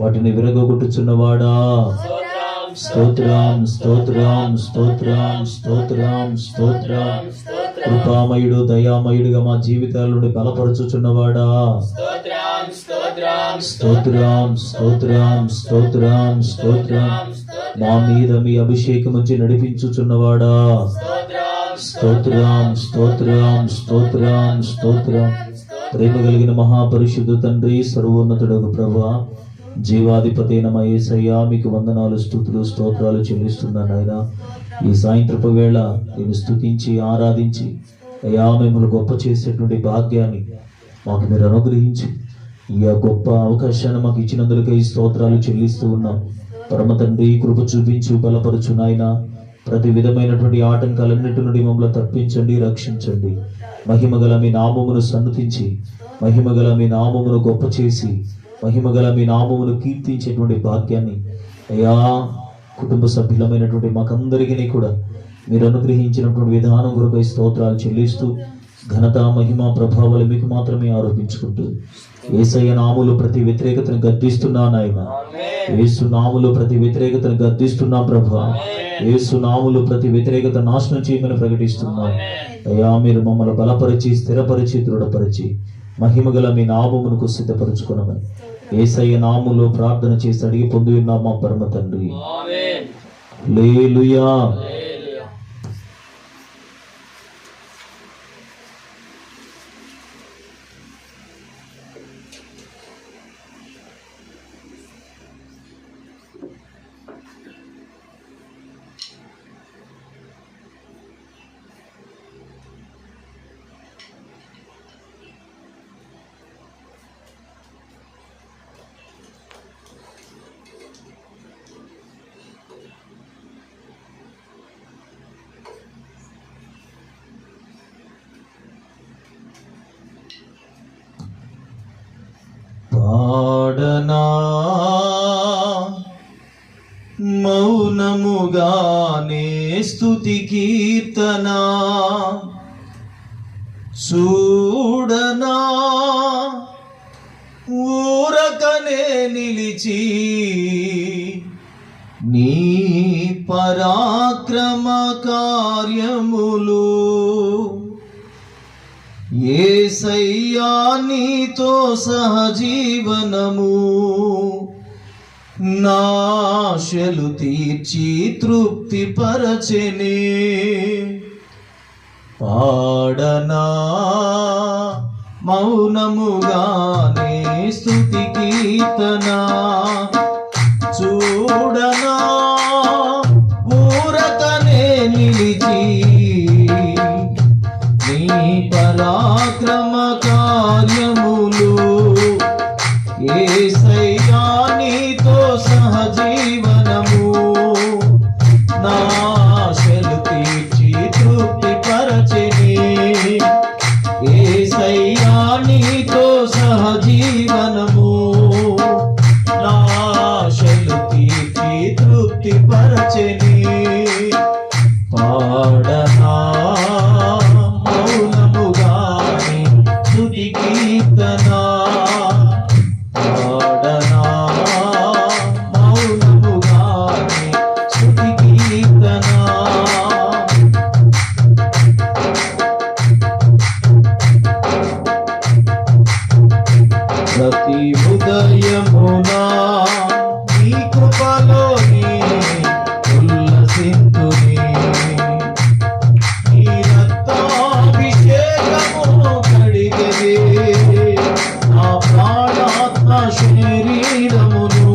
వాటిని విరగొట్టుచున్నవాడా, స్తోత్రం స్తోత్రం స్తోత్రం స్తోత్రం స్తోత్రం. కృపామయుడు దయామయుడుగా మా జీవితాలను బలపరచుచున్నవాడా, స్తోత్రం స్తోత్రం స్తోత్రం స్తోత్రం. మా మీద మీ అభిషేకం వచ్చి నడిపించుచున్నవాడా, స్తోత్రం స్తోత్రం స్తోత్రం స్తోత్రం. ప్రేమ కలిగిన మహాపరిశుద్ధ తండ్రి, సర్వోన్నతుడగు ప్రభువా, జీవాధిపతి అయిన మా యేసయ్యా, మీకు వందనాలు, స్తుతులు, స్తోత్రాలు చెల్లిస్తున్నాను ఆయన. ఈ సాయంత్రపు వేళ నేను స్తుతించి ఆరాధించి అయ్యా మిమ్మల్ని గొప్ప చేసేటువంటి భాగ్యాన్ని మాకు మీరు అనుగ్రహించి ఈ గొప్ప అవకాశాన్ని మాకు ఇచ్చినందుకై స్తోత్రాలు చెల్లిస్తూ ఉన్నాం. పరమ తండ్రి, కృప చూపించు, బలపరచు నాయన. ప్రతి విధమైనటువంటి ఆటంకాలన్నిటి నుండి మమ్మల్ని తప్పించండి, రక్షించండి. మహిమగల మీ నామమును సన్నుతించి, మహిమగల మీ నామమును గొప్ప చేసి, మహిమగల మీ నామమును కీర్తించేటువంటి భాగ్యాన్ని అయ్యా కుటుంబ సభ్యులమైనటువంటి మాకందరికీ కూడా మీరు అనుగ్రహించినటువంటి విధానం కొరకై స్తోత్రాలు చెల్లిస్తూ, ఘనత మహిమ ప్రభావాలు మీకు మాత్రమే ఆరోపించుకుంటూ యేసయ్య నామములో ప్రతి వ్యతిరేకతను గద్దిస్తున్నాను ఆయన. యేసు నామములో ప్రతి వ్యతిరేకతను గద్దిస్తున్నాం ప్రభా. యేసు నామములో ప్రతి వ్యతిరేకత నాశనం చేయమని ప్రకటిస్తున్నాం అయ్యా. మీరు మమ్మల్ని బలపరిచి, స్థిరపరిచి, దృఢపరిచి మహిమగల మీ నామమునకు సిద్ధపరచుకున్నామని యేసయ్య నామములో ప్రార్థన చేసి అడిగి పొంది ఉన్నాం మా పరమ తండ్రి. హల్లెలూయా. పాడనా మౌనముగానే స్తుతి కీర్తన, చూడనా ఊరకనే నిలిచి నీ పరాక్రమ కార్యములు. యేసయ్యా నీతో సహజీవనము, నాశలు తీర్చి తృప్తి పరచెనే. పాడనా మౌనముగానే స్తుతి కీర్తన, చూడనా ఊరకనే నిలిచి నీ పరాక్రమ కార్యములు. యేసయ్యా నీతో సహజీవనము, నాశలు తీర్చి తృప్తి పరచెని. యేసయ్యా నీతో సహజీవనము, నాశలు తీర్చి తృప్తి పరచెని. పాడనా మౌనముగానే స్తుతి కీర్తన, పాడనా మౌనముగానే స్తుతి కీర్తన. ప్రతి ఉదయమునా నీ కృపలోనే ఉల్లసింతుని. నీ రక్తాభిషేకము కడిగెనే నా ప్రాణాత్మ శరీరమును.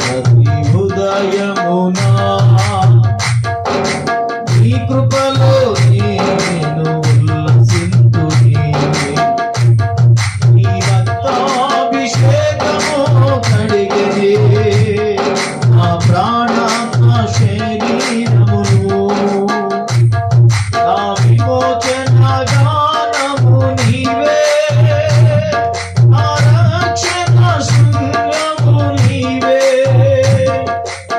ప్రతి ఉదయమునా నీ కృపలోనే నేను ఉల్లసింతుని. నీ రక్తాభిషేకము కడిగెనే నా ప్రాణాత్మ శరీరమును. నా విమోచన గానము నీవే, నా రక్షణ శృంగము నీవే.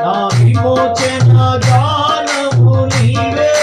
నా విమోచన గానము నీవే,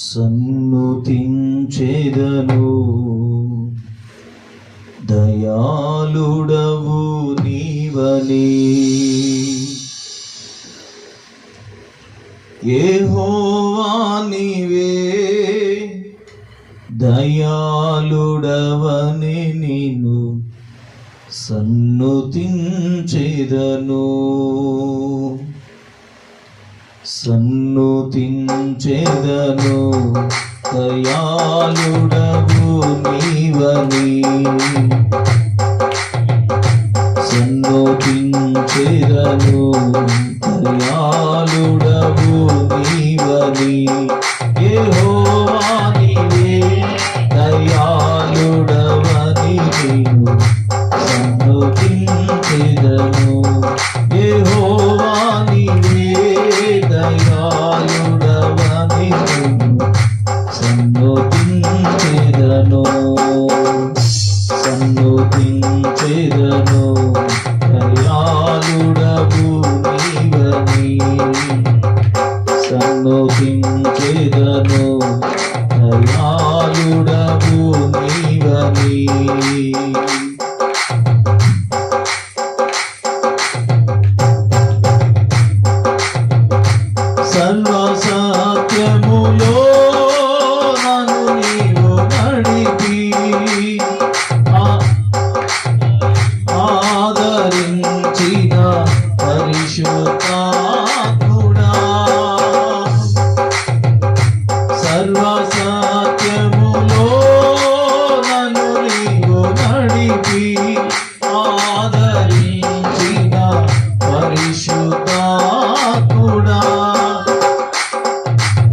సన్నుతించెదను. దయాళుడవు నీవని యెహోవా నీవే, దయాళుడవని నిన్ను సన్నుతించెదను. సన్నుతించెదను దయాళుడవు నీవని. సన్నుతించెదను దయాళుడవు నీవని. యెహోవా నీవే, దయాళుడవని నిన్ను సన్నుతించెదను. యెహోవా నీవే, దయాళుడవని నిన్ను సన్నుతించెదను. సన్నుతించెదను దయాళుడవు నీవని. సన్నుతించెదను దయాళుడవు నీవని. సర్వసత్యములో నన్ను నీవు నడిపి ఆదరించిన పరిశుద్ధాత్ముడా. సర్వసత్యములో నన్ను నీవు నడిపి ఆదరించిన పరిశుద్ధాత్ముడా.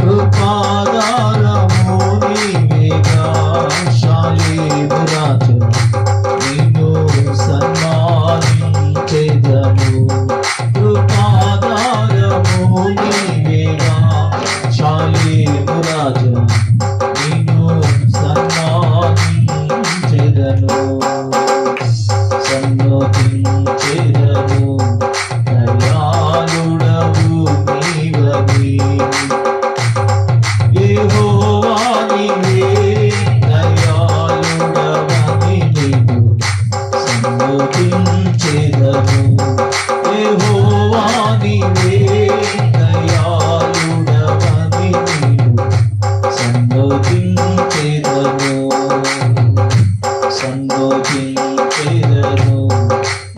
కృపాధారము నీవేగా శాలేము రాజా, నిన్ను సన్మానించెదము. కృపాధారము నీవేగా శాలేము రాజా, నిన్ను సన్మానించెదను. సన్నుతించెదను దయాళుడవు నీవని. యెహోవా నీవే, దయాళుడవని నిన్ను సన్నుతించెదను. యెహోవా నీవే, దయాళుడవని నిన్ను సన్నుతించెదను. సన్నుతించెదను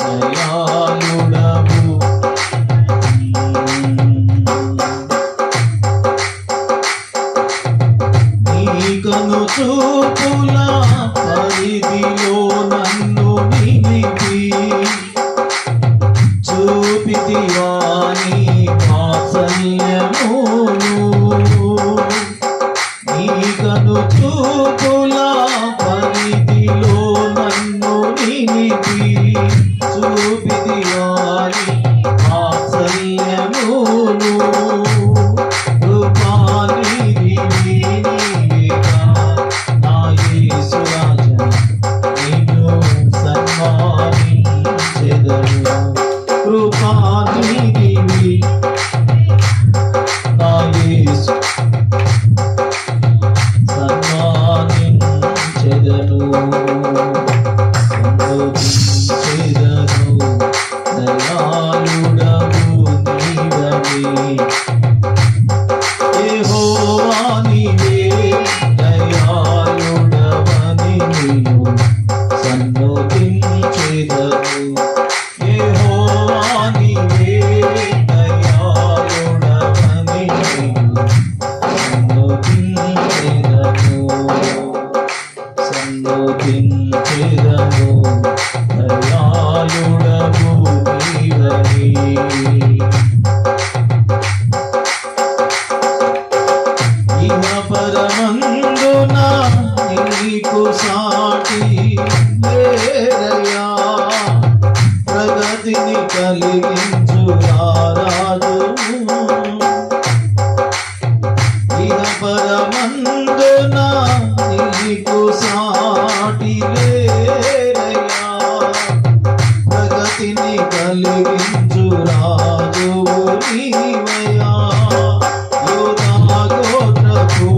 దయాళుడవు. నీ కను చూపుల పరిధిలో నన్ను నిలిపి చూపితివా నీ వాత్సల్యమును. నీ కను చూపుల పరిధిలో నన్ను నిలిపి చూపితివా నీ వాత్సల్యమును. కృపానిధి నీవేగా నా యేసు రాజా, నిన్ను సన్మానించెదను. కృపానిధి నా యేసు సన్మానించెదను. సన్నుతించెదను దయాళుడవు నీవని. యెహోవా నీవే, దయాళుడవని నిన్ను సన్నుతించెదను. యెహోవా నీవే, దయాళుడవని నిన్ను సన్నుతించెదను. సన్నుతించెదను దయాళుడవు నీవని. ఇహ పరమందున నీకు సాటి లేరయ్యా, ప్రగతిని కలిగించు రారాజు. ఇహ పరమందున నీకు సాటి లేరయ్యా, ప్రగతిని కలిగించు రాజువు నీవయ్యా. యూదా గోత్రపు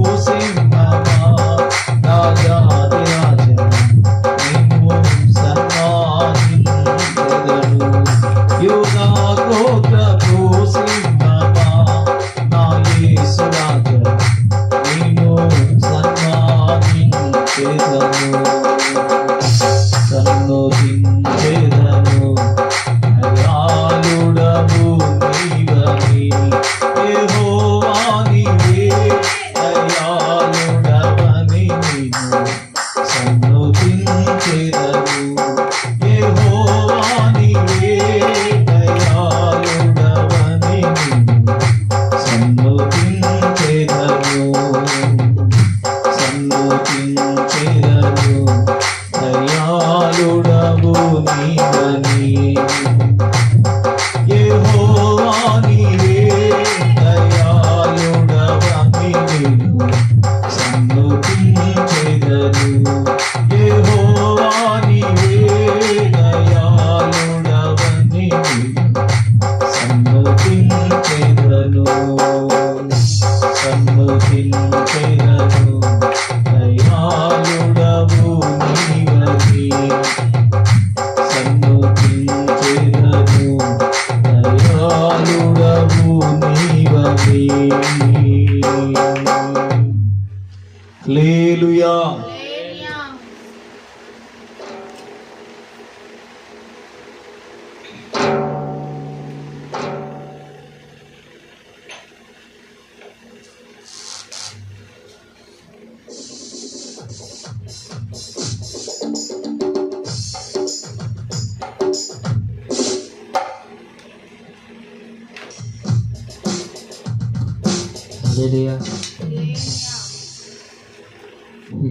హల్లెలూయా.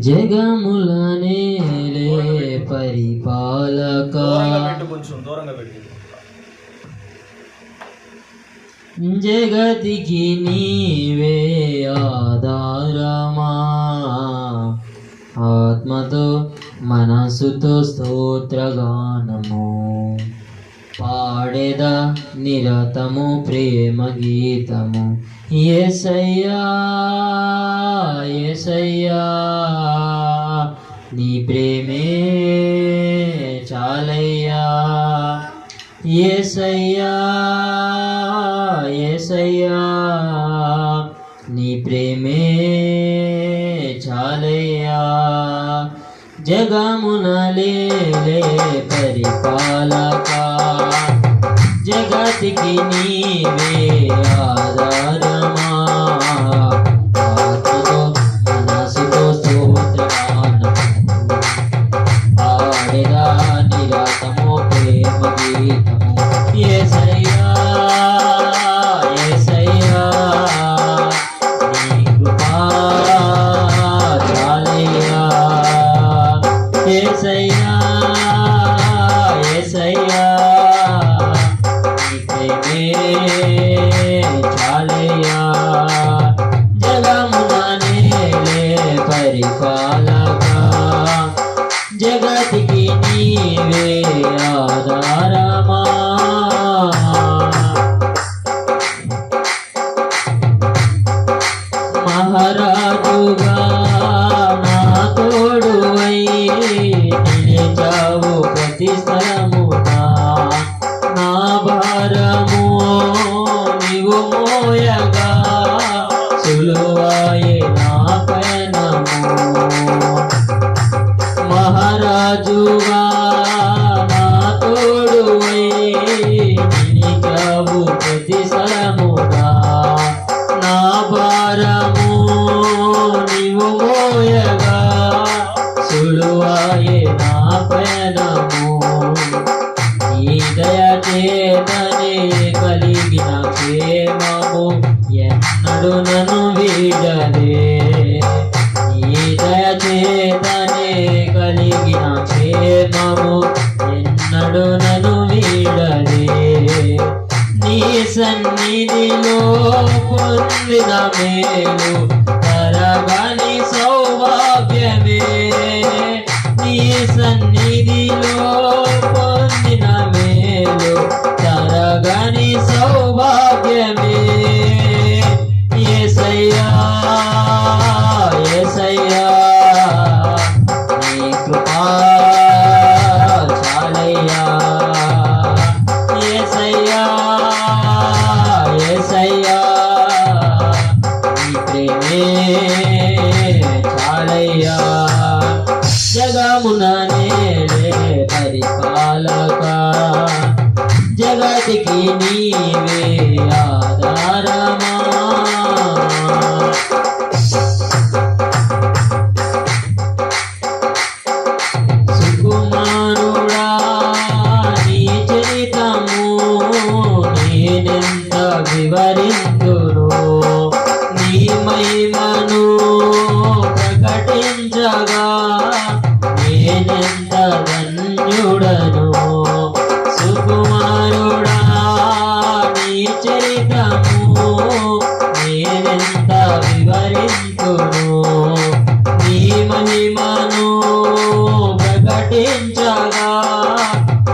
జగముల నేలే పరిపాలక, జగతికి నీవే ఆధారమా, ఆత్మతో మనసుతో స్తోత్రగానము పాడెద నిరతము ప్రేమ గీతము. యేసయ్యా యేసయ్యా నీ ప్రేమే చాలయ్యా, యేసయ్యా యేసయ్యా నీ ప్రేమే చాలయ్యా. జగమునలేలే పరిపాలక, జగతికి నీవే ఆధారమా, ఆత్మతో మనసుతో స్తోత్రగానము పాడెదా నిరతము ప్రేమ గీతము. యేసయ్యా యేసయ్యా నీ కృపా చాలయ్యా, యేసయ్యా యేసయ్యా నీ ప్రేమే చాలయ్యా. జగమున నేలే పరిపాలక, జగతికి నీవే ఆధారమా. మహారాజుగా నా తోడువై నిలిచావు ప్రతి స్థలమునా, నా భారము నీవు మోయగా సులువాయే నా పయనము. మహారాజుగా నా తోడువై నిలిచావు ప్రతి స్థలమునా, నా భారము నీవు మోయగా సులువాయే నా పయనము. నీ దయ చేతనే కలిగిన క్షేమము ఎన్నడు నన్ను వీడదే, నీ దయ చేతనే కలిగిన క్షేమము ఎన్నడు నన్ను వీడదే. నీ సన్నిధిలో పొందిన మేలు తరగని సౌభాగ్యమే, నీ సన్నిధిలో పొందిన మేలు తరగని సౌభాగ్యమే. యేసయ్యా యేసయ్యా నీ కృపా చాలయ్యా, యేసయ్యా యేసయ్యా నీ ప్రేమే చాలయ్యా. జగమున నేలే పరిపాలక, జగతికి నీవే ఆధారమా. సుకుమారుడా నీ చరితము నేనెంత వివరింతును, నీ మహిమను ప్రకటించగా నేనెంత ధన్యుడను. సుకుమారుడా నీ చరితము నేనెంత వివరింతును, నీ మహిమను ప్రకటించగా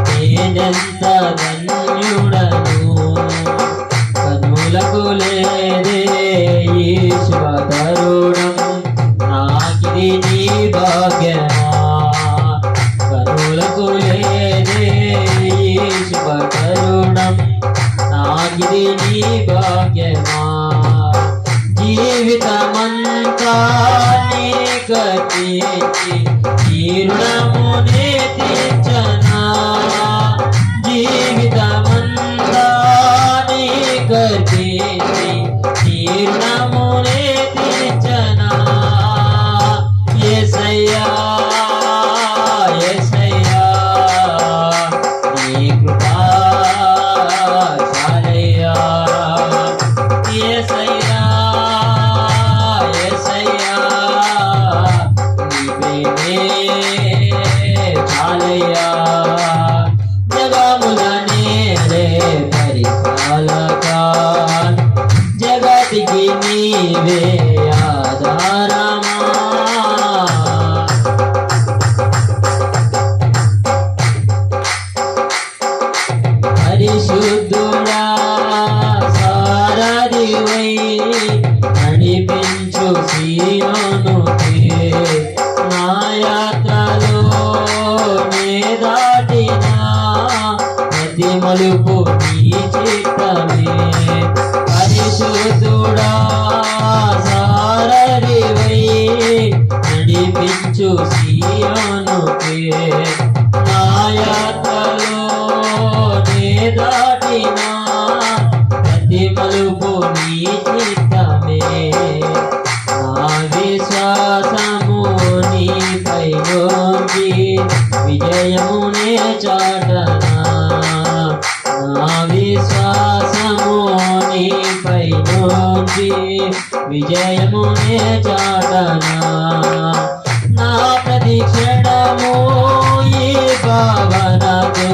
నేనెంత ధన్యుడను. కనులకు లేదే ఈ శుభతరుణం, నాకిది నీ భాగ్యమా. కనులకు లేదే ఈ శుభతరుణం, నాకిది నీ భాగ్యమా. జీవితమంతా నీ కర్పించి తీర్ణమునే తీర్చనా, జీవితమంతా నీ కర్పించి తీర్ణమునే తీర్చనా. యేసయ్యా యేసయ్యా నీ కృపా చాలయ్యా, యేసయ్యా చాలయ్యా జగముల నేలే పరిపాలక జగతికి నీవే ఆధారమా పరిశుద్ధుడా సారథివై నడిపించు సీయోనుకే నా యాత్రలో నే దాటిన ప్రతి మలుపు నీ చిత్తమే పరిశుద్ధుడా సారథివై నడిపించు సీయోనుకే నా యాత్రలో నే దాటిన ప్రతి మలుపు నీ చిత్తమే నా విశ్వాసము నీపై నోకి విజయమునే చాటనా నా విశ్వాసము నీపై నోకి విజయమునే చాటనా నా ప్రతి క్షణము ఈ భావనతో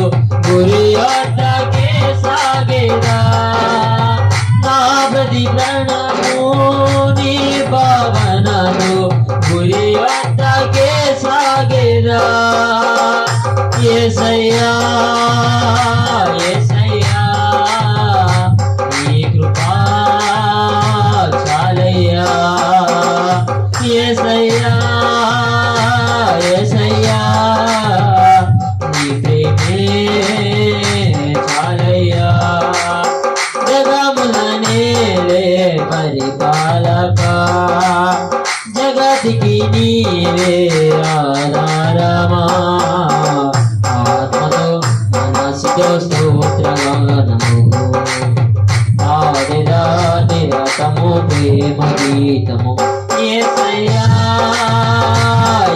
గురి వద్దకే సాగేదా నా ప్రతి క్షణము నీ భావనతో గురి వద్దకే సాగేదా యేసయ్యా యేసయ్యా నీ కృపా చాలయ్యా యేసయ్యా యేసయ్యా నీ ప్రేమే చాలయ్యా జగముల నేలే పరిపాలక జగతికి నీవే ఆధారమా ఆత్మతో మనసుతో స్తోత్రగానము ఆదిరా నిరతము ప్రేమ గీతము యేసయ్యా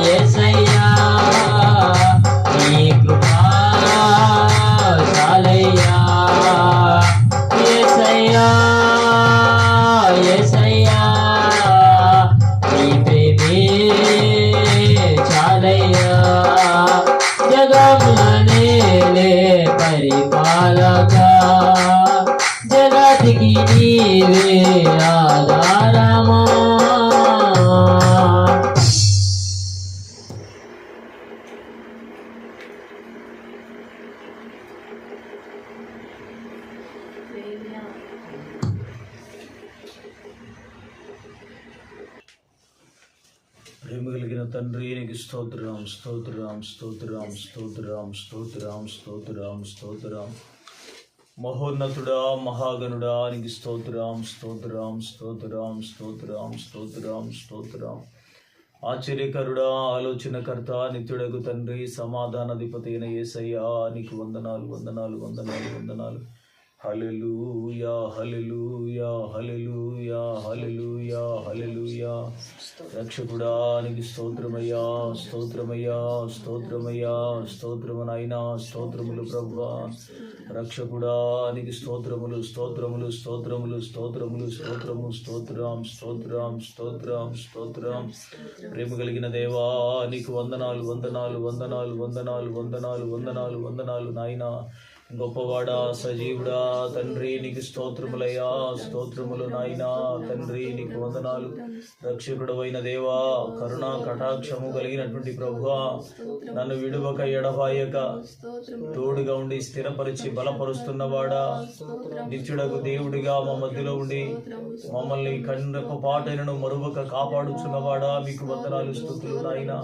యేసయ్యా నీ కృపా చాలయ్యా యేసయ్యా యేసయ్యా నీ ప్రేమే చాలయ్యా జగముల నేలే పరిపాలక జగతికి నీవే ఆధారమా ప్రేమ కలిగిన తండ్రి నీకు స్తోత్రం స్తోత్రం స్తోత్రం స్తోత్రం స్తోత్రం స్తోత్రం స్తోత్రం మహోన్నతుడా మహాగణుడా నీకు స్తోత్రం స్తోత్రం స్తోత్రం స్తోత్రం స్తోత్రం స్తోత్రం ఆశ్చర్యకరుడా ఆలోచనకర్త నిత్యుడగు తండ్రి సమాధానాధిపతి అయిన యేసయ్యా నీకు వందనాలు వందనాలు వందనాలు వందనాలు హల్లెలూయా హల్లెలూయా హల్లెలూయా హల్లెలూయా హల్లెలూయా రక్షకుడా నీకు స్తోత్రమయ్యా స్తోత్రమయ్యా స్తోత్రమయ్యా స్తోత్రము నాయనా స్తోత్రములు ప్రభువా రక్షకుడా నీకు స్తోత్రములు స్తోత్రములు స్తోత్రములు స్తోత్రములు స్తోత్రము స్తోత్రం స్తోత్రం స్తోత్రం స్తోత్రం ప్రేమ కలిగిన దేవా నీకు వందనాలు వందనాలు వందనాలు వందనాలు వందనాలు వందనాలు వందనాలు నాయనా గొప్పవాడా సజీవుడా తండ్రి నీకు స్తోత్రములయ్యా స్తోత్రములు నాయనా తండ్రి నీకు వందనాలు రక్షకుడు అయిన దేవా కరుణా కటాక్షము కలిగినటువంటి ప్రభువా నన్ను విడువక ఎడబాయక తోడుగా ఉండి స్థిరపరిచి బలపరుస్తున్నవాడా నిత్యుడకు దేవుడిగా మా మధ్యలో ఉండి మమ్మల్ని కన్నుకు పాటైనను మరువక కాపాడుచున్నవాడా మీకు వందనాలు స్తుతులు నాయనా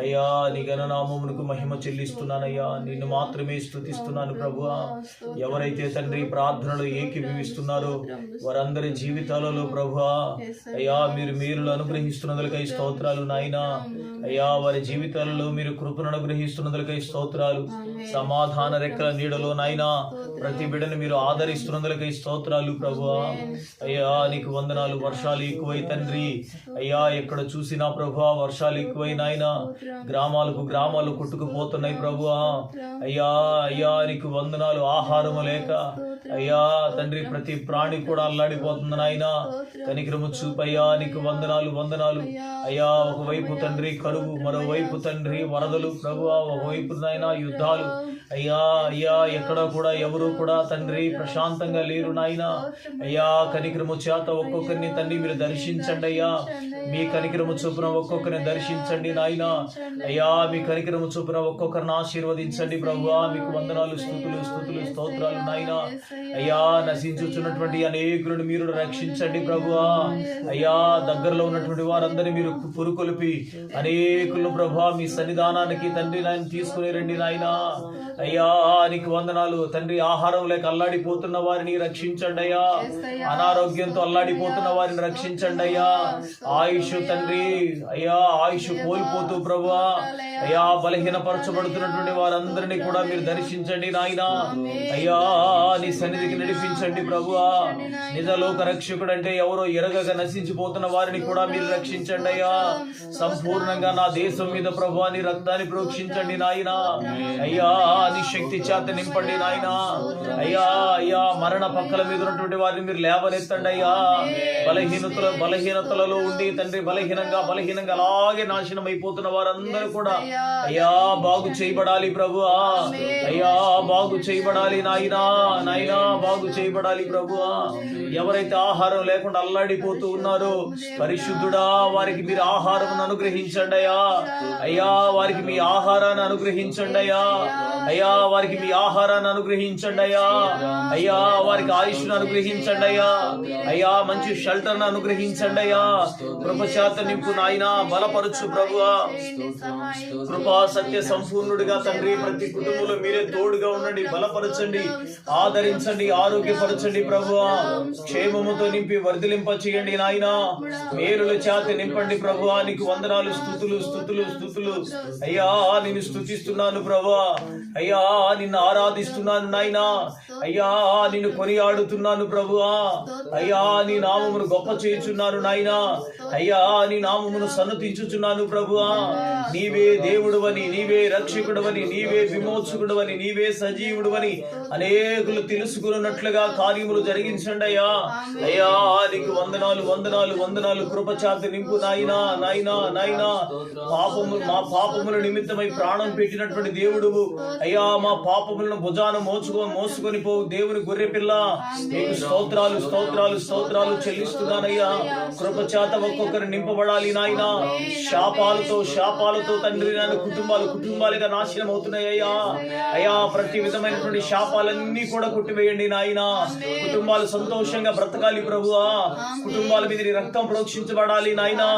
అయ్యా నీ ఘననామమునకు మహిమ చెల్లిస్తున్నానయ్యా నిన్ను మాత్రమే స్తుతిస్తున్నాను ప్రభు ఎవరైతే తండ్రి ప్రార్థనలు ఏకీభవిస్తున్నారో వారందరి జీవితాలలో ప్రభువా అయ్యా మీరు మీరులు అనుగ్రహిస్తున్నందులకై స్తోత్రాలు నాయనా అయ్యా వారి జీవితాలలో మీరు కృపను అనుగ్రహిస్తున్నందులకై స్తోత్రాలు సమాధాన రెక్కల నీడలో నాయనా ప్రతి బిడ్డను మీరు ఆదరిస్తున్నందులకై స్తోత్రాలు ప్రభువా అయ్యా నీకు వందనాలు వర్షాలు ఎక్కువై తండ్రి అయ్యా ఎక్కడ చూసినా ప్రభువా వర్షాలు ఎక్కువై నాయనా గ్రామాలకు గ్రామాలు కొట్టుకుపోతున్నాయి ప్రభువా అయ్యా అయ్యా నీకు వందనాలు ఆహారము లేక అయ్యా తండ్రి ప్రతి ప్రాణి కూడా అల్లాడిపోతుంది నాయనా కనికరము చూపయ్యా నీకు వందనాలు వందనాలు అయ్యా ఒకవైపు తండ్రి కరువు కరువు, మరోవైపు తండ్రి వరదలు ప్రభువా, ఒకవైపు నాయన యుద్ధాలు. అయ్యా అయ్యా ఎక్కడ కూడా ఎవరు కూడా తండ్రి ప్రశాంతంగా లేరు నాయన. అయ్యా కనికరము చేత ఒక్కొక్కరిని తండ్రి మీరు దర్శించండి అయ్యా. మీ కనికరము చొప్పున ఒక్కొక్కరిని దర్శించండి నాయన. అయ్యా మీ కనికరము చొప్పున ఒక్కొక్కరిని ఆశీర్వదించండి ప్రభువా. మీకు వందనాలు, స్తుతులు స్తుతులు స్తోత్రాలు నాయన. అయ్యా నశించుచున్నటువంటి అనేకులను మీరు రక్షించండి ప్రభువా. అయ్యా దగ్గరలో ఉన్నటువంటి వారందరినీ మీరు పురుకొలిపి అనేకులను ప్రభువా మీ సన్నిధానానికి తండ్రి నాయన తీసుకుని రండి నాయన. అయ్యా నీకు వందనాలు తండ్రి. ఆహారం లేక అల్లాడిపోతున్న వారిని రక్షించండి అయ్యా. అనారోగ్యంతో అల్లాడిపోతున్న వారిని రక్షించండి అయ్యా. ఆయుష్ తండ్రి అయ్యా ఆయుష్ కోల్పోతూ ప్రభువా అయ్యా బలహీనపరచబడుతున్నటువంటి వారందరినీ కూడా మీరు దర్శించండి నాయన. అయ్యా నీ సన్నిధికి నడిపించండి ప్రభువా. నిజలోక రక్షకుడు అంటే ఎవరో ఎరగక నశించిపోతున్న వారిని కూడా మీరు రక్షించండి అయ్యా. సంపూర్ణంగా నా దేశం మీద ప్రభువా నీ రక్తాన్ని ప్రోక్షించండి నాయన. అయ్యా నీ శక్తి చేత నింపండి నాయన. అయ్యా అయ్యా మరణ పక్కల మీద ఉన్నటువంటి వారిని మీరు లేవనెత్తండి అయ్యా. బలహీనతలలో ఉండి తండ్రి బలహీనంగా అలాగే నాశనం అయిపోతున్న వారందరూ కూడా అయ్యా బాగు చేయబడాలి ప్రభువా. అయ్యా బాగు చేయబడాలి నాయనా. నాయనా బాగు చేయబడాలి ప్రభువా. ఎవరైతే ఆహారం లేకుండా అల్లాడిపోతూ ఉన్నారో పరిశుద్ధుడా వారికి మీరు ఆహారం అనుగ్రహించండి అయ్యా. అయ్యా వారికి మీ ఆహారాన్ని అనుగ్రహించండి అయ్యా. అయ్యా వారికి మీ ఆహారాన్ని అనుగ్రహించండి అయ్యా. అయ్యా వారికి ఆయుష్ను అనుగ్రహించండి అయ్యా. అయ్యా మంచి షెల్టర్ ను అనుగ్రహించండి అయ్యా. కృపచేత నింపు నాయనా. బలపరచు ప్రభువా. కృపా సత్య సంపూర్ణుడిగా తండ్రి ప్రతి కుటుంబంలో మీరే తోడుగా ఉండండి. బలపరచండి, ఆదరించండి, ఆరోగ్యపరచండి ప్రభువా. క్షేమముతో నింపి వర్ధిలింప చేయండి నాయనా. మేలుల చేత నింపండి ప్రభువా. నీకు వందనాలు, స్తుతులు స్తుతులు స్తుతులు. అయ్యా నిన్ను స్తుతిస్తున్నాను ప్రభువా. అయ్యా నిన్ను ఆరాధిస్తున్నాను నాయనా. అయ్యా నిన్ను కొనియాడుతున్నాను ప్రభువా. అయ్యా నీ నామమును గొప్ప చేయుచున్నాను నాయనా. అయ్యా నీ నామమును సన్నతించుచున్నాను ప్రభువా. నీవే దేవుడువని, నీవే రక్షకుడువని, నీవే విమోచకుడువని, నీవే సజీవుడువని అనేకులు తెలుసుకున్నట్లుగా కార్యములు జరిగించండి అయ్యా. అయ్యా నీకు వందనాలు వందనాలు వందనాలు. కృపచేత నింపు నాయనా. నాయనా నాయనా మా పాపముల నిమిత్తమై ప్రాణం పెట్టినటువంటి దేవుడువు అయ్యా. మా పాపములను భుజాన మోసుకొని పోవు దేవుని గొర్రె పిల్ల. నీకు స్తోత్రాలు స్తోత్రాలు స్తోత్రాలు చెల్లిస్తున్నానయ్యా. కృపచేత ఒక్కొక్కరు నింపబడాలి నాయనా. శాపాలతో తండ్రి నాయన కుటుంబాలుగా నాశనం అవుతున్నాయ్యా. అయ్యా ప్రతి విధమైనటువంటి శాపాలన్నీ కూడా కొట్టివేయండి నాయన. కుటుంబాలు సంతోషంగా బ్రతకాలి ప్రభువా. కుటుంబాల మీద నీ రక్తం ప్రోక్షించబడాలి నాయనా.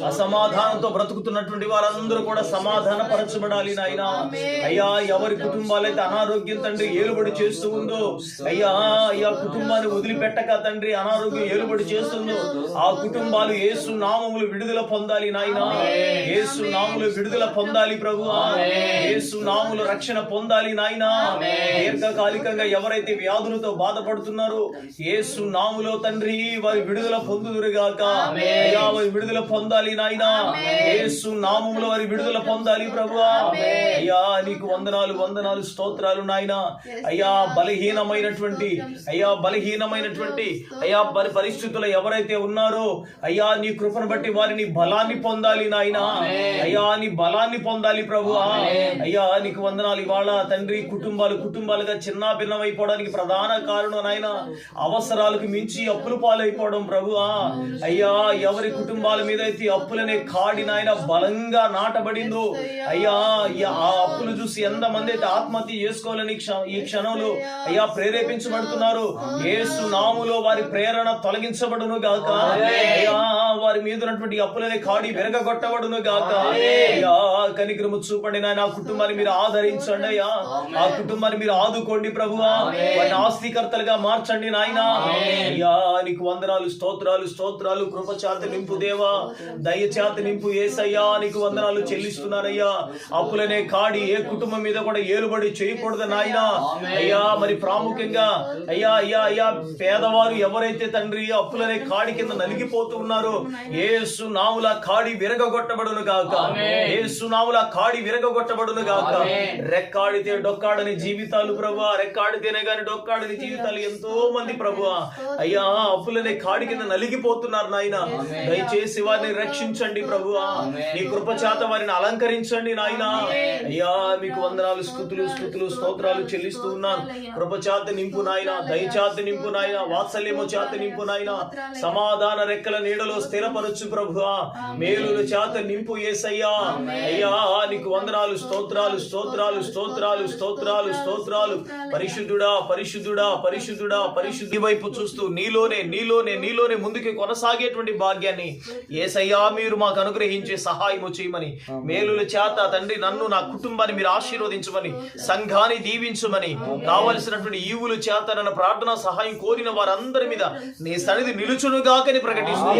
అసమాధానంతో బ్రతుకుతున్నటువంటి వారందరూ కూడా సమాధాన పరచబడాలి నాయన. అయ్యా ఎవరి కుటుంబాలైతే అనారోగ్యం తండ్రి ఏలుబడి చేస్తూ ఉందో అయ్యా అయ్యా కుటుంబాన్ని వదిలిపెట్టక తండ్రి అనారోగ్యం ఏలుబడి చేస్తుందో ఆ కుటుంబాలు యేసు నామములు విడుదల పొందాలి నాయన. యేసు నామములు విడుదల పొందాలి ప్రభువా. యేసు నామములు రక్షణ పొందాలి నాయన. దీర్ఘకాలికంగా ఎవరైతే వ్యాధులతో బాధపడుతున్నారో యేసు నామములో తండ్రి వారి విడుదల పొందుదురుగాక. అయ్యా వారి విడుదల పొందాలి నాయన. యేసు నామములో వారి విడుదల పొందాలి ప్రభువా. అయ్యా నీకు వందనాలు వందనాలు స్తోత్రాలు నాయన. అయ్యా బలహీనమైనటువంటి అయ్యా పరిస్థితులు ఎవరైతే ఉన్నారో అయ్యా నీ కృపను బట్టి వారిని బలాన్ని పొందాలి నాయన. అయ్యా నీ బలాన్ని పొందాలి ప్రభువా. అయ్యా నీకు వందనాలు. ఇవాళ తండ్రి కుటుంబాలుగా చిన్న భిన్నమైపోవడానికి ప్రధాన కారణం నాయన అవసరాలకు మించి అప్పులు పాలైపోవడం ప్రభువా. అయ్యా ఎవరి కుటుంబాల మీద అయితే అప్పులనే కాడి నాయన బలంగా నాటబడిందో అయ్యా ఆ అప్పులు చూసి ఎంతమంది అయితే ఆత్మహత్య చేసుకోవాలని ఈ క్షణంలో అయ్యా ప్రేరేపించబడుతున్నారు. యేసు నామములో వారి ప్రేరణ తొలగించబడును గాక. అయ్యా వారి మీద ఉన్నటువంటి అప్పులనే కాడి విరగొట్టబడును గాక. అయ్యా కనికరము చూపండి నాయన. ఆ కుటుంబాన్ని మీరు ఆదరించండి అయ్యా. ఆ కుటుంబాన్ని మీరు ఆదుకోండి ప్రభువా. వారిని ఆస్తికర్తలుగా మార్చండి నాయన. అయ్యా నీకు వందనాలు స్తోత్రాలు స్తోత్రాలు. కృపచేత నింపు దేవా. దయచేత నింపు యేసయ్యా. నీకు వందనాలు చెల్లిస్తున్నారయ్యా. అప్పులనే కాడి ఏ కుటుంబం మీద కూడా ఏలుబడి చేయకూడదు నాయన. అయ్యా మరి ప్రాముఖ్యంగా అయ్యా అయ్యా అయ్యా పేదవారు ఎవరైతే తండ్రి అప్పులనే కాడి కింద నలిగిపోతూ ఉన్నారో యేసు నామముల కాడి విరగొట్టబడును గాక. యేసు నామముల నామముల కాడి విరగొట్టబడును గాక. ఆమేన్. రెక్కాడితే డొక్కాడని జీవితాలు ప్రభువా, రెక్కాడితేనే గాని డొక్కాడని జీవితాలు ఎంతో మంది ప్రభువా అయ్యా అప్పులనే కాడి కింద నలిగిపోతున్నారు నాయన. దయచేసి వారిని రక్షించండి ప్రభువా, నీ కృప చేత వారిని అలంకరించండి నాయన. అయ్యా మీకు వందనాలు, స్తుతులు స్తుతులు స్తోత్రాలు చెల్లిస్తూ ఉన్నాను. కృప చేత నింపు నాయన, దయచేత నింపు నాయన, వాత్సల్యము చేత నింపు నాయన, సమాధాన రెక్కల నీడలో స్థిరపరచు ప్రభువా, మేలుల చేత నింపు యేసయ్యా. అయ్యా నీకు వందనాలు, స్తోత్రాలు స్తోత్రాలు స్తోత్రాలు స్తోత్రాలు స్తోత్రాలు. పరిశుద్ధుడా పరిశుద్ధుడా పరిశుద్ధుడా పరిశుద్ధి వైపు చూస్తూ నీలోనే నీలోనే నీలోనే ముందుకు కొనసాగేటువంటి భాగ్యాన్ని యేసయ్యా మీరు మాకు అనుగ్రహించే సహాయము చేయమని, మేలుల చేత తండ్రి నన్ను నా కుటుంబాన్ని మీరు ఆశీర్వదించమని, సంఘాన్ని దీవించమని, కావలసినటువంటి ఈవుల చేత నన్ను ప్రార్థన సహాయం కోరిన వారందరి మీద నీ సన్నిధి నిలుచునుగాకని ప్రకటిస్తూ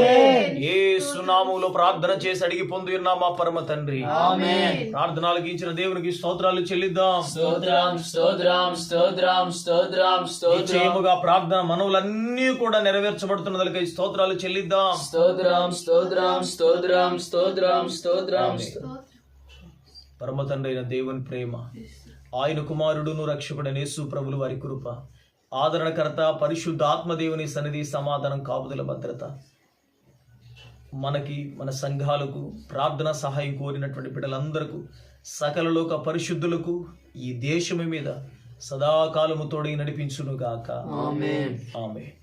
యేసు నామములో ప్రార్థన చేసి అడిగి పొంది ఉన్నాం మా పరమ తండ్రి. ఆమేన్. ప్రార్థనలకు ఇచ్చిన దేవునికి స్తోత్రాలు చెల్లిద్దాం. స్తోత్రం స్తోత్రం స్తోత్రం స్తోత్రం స్తోత్రం. నిశ్చయముగా ప్రార్థన మనవులన్నీ కూడా నెరవేర్చబడుతున్నదలకై స్తోత్రాలు చెల్లిద్దాం. స్తోత్రం స్తోత్రం స్తోత్రం స్తోత్రం స్తోత్రం. పరమ తండ్రి అయిన దేవుని ప్రేమ, ఆయన కుమారుడును రక్షకుడైన యేసు ప్రభులు వారి కృప, ఆదరణకర్త పరిశుద్ధ ఆత్మదేవుని సన్నిధి, సమాధానం, కాపుదల, భద్రత మనకి మన సంఘాలకు ప్రార్థన సహాయం కోరినటువంటి బిడ్డలందరకు, సకల లోక పరిశుద్ధులకు, ఈ దేశము మీద సదాకాలము తోడి నడిపించును గాక. ఆమేన్. ఆమేన్.